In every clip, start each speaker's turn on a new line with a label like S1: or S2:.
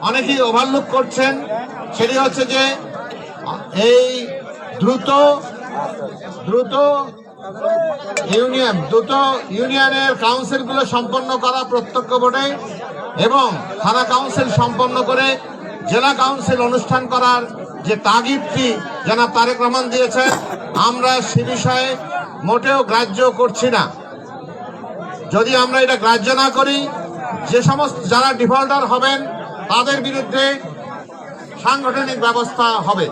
S1: অনেকেই ওভারলুক করছেন, সেটি হচ্ছে যে এই দ্রুত ইউনিয়নের কাউন্সিলগুলো সম্পন্ন করা প্রত্যক্ষ ভোটে এবং থানা কাউন্সিল সম্পন্ন করে জেলা কাউন্সিল অনুষ্ঠান করার যে তাগিদটি জনাব তারেক রহমান দিয়েছেন, আমরা সে বিষয়ে মোটেও গ্রাহ্য করছি না। যদি আমরা এটা গ্রাহ্য না করি, যে সমস্ত যারা ডিফল্টার হবেন তাদের বিরুদ্ধে সাংগঠনিক ব্যবস্থা হবে।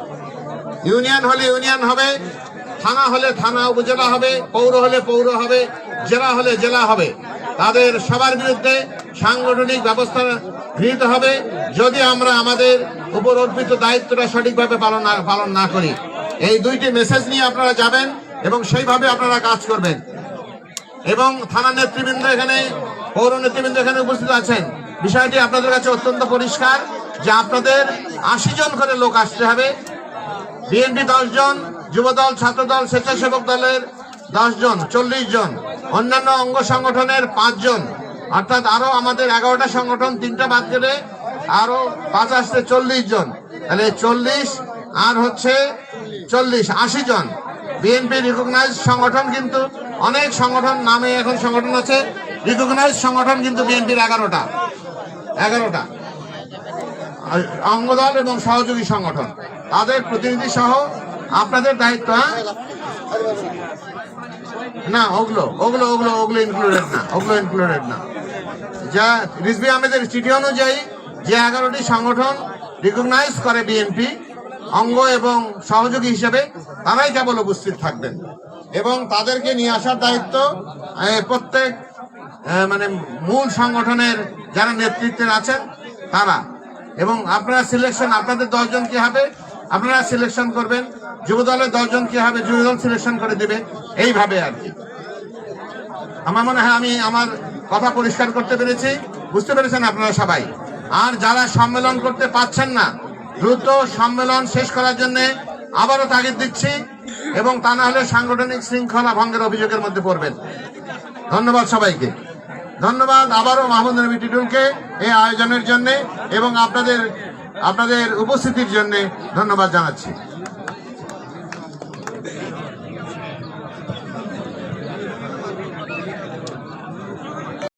S1: ইউনিয়ন হলে ইউনিয়ন হবে, থানা হলে থানা উপজেলা হবে, পৌর হলে পৌর হবে, জেলা হলে জেলা হবে। তাদের সবার বিরুদ্ধে সাংগঠনিক ব্যবস্থা গৃহীত হবে যদি আমরা আমাদের উপর অর্পিত দায়িত্বটা সঠিকভাবে পালন না করি। এই দুইটি মেসেজ নিয়ে আপনারা যাবেন এবং সেইভাবে আপনারা কাজ করবেন। এবং থানা নেতৃবৃন্দ এখানে, পৌর নেতৃবৃন্দ এখানে উপস্থিত আছেন। বিষয়টি আপনাদের কাছে অত্যন্ত পরিষ্কার যে আপনাদের 80 জন করে লোক আসতে হবে। বিএনপি 10 জন, যুবদল, ছাত্রদল, স্বেচ্ছাসেবক দলের 10 জন, 40 জন, অন্যান্য অঙ্গ সংগঠনের 5 জন, অর্থাৎ আরো আমাদের 11টা সংগঠন, 3টা বাদ গেলে আরো 5 আসছে 40 জন। তাহলে 40 আর হচ্ছে 40, 80 জন। বিএনপি রিকগনাইজ সংগঠন কিন্তু অনেক সংগঠন নামে এখন সংগঠন আছে, রিকগনাইজ সংগঠন কিন্তু বিএনপির 11টা অঙ্গদল এবং সহযোগী সংগঠন, তাদের প্রতিনিধি সহ আপনাদের দায়িত্ব। না, ওগুলো ইনক্লুডেড না। যা রিজভী আহমেদের চিঠি অনুযায়ী যে 11টি সংগঠন রিকগনাইজ করে বিএনপি অঙ্গ এবং সহযোগী হিসেবে, তারাই কেবল উপস্থিত থাকবেন এবং তাদেরকে নিয়ে আসার দায়িত্ব প্রত্যেক মূল সংগঠনের যারা নেতৃত্বে আছেন তারা। এবং আপনারা সিলেকশন, আপনাদের 10 জন কি হবে আপনারা সিলেকশন করবেন, যুবদলের 10 জন কি হবে যুবদল সিলেকশন করে দেবে, এইভাবে আর কি। আমার মনে হয় আমি আমার কথা পরিষ্কার করতে পেরেছি, বুঝতে পেরেছেন আপনারা সবাই। আর যারা সম্মেলন করতে পারছেন না, দ্রুত সম্মেলন শেষ করার জন্য আবারও তাগিদ দিচ্ছি এবং তা না হলে সাংগঠনিক শৃঙ্খলা ভঙ্গের অভিযোগের মধ্যে পড়বেন। ধন্যবাদ সবাইকে। ধন্যবাদ আবারও মাহমুদ নবী টিটুলকে এই আয়োজনের জন্য এবং আপনাদের উপস্থিতির জন্য ধন্যবাদ জানাচ্ছি।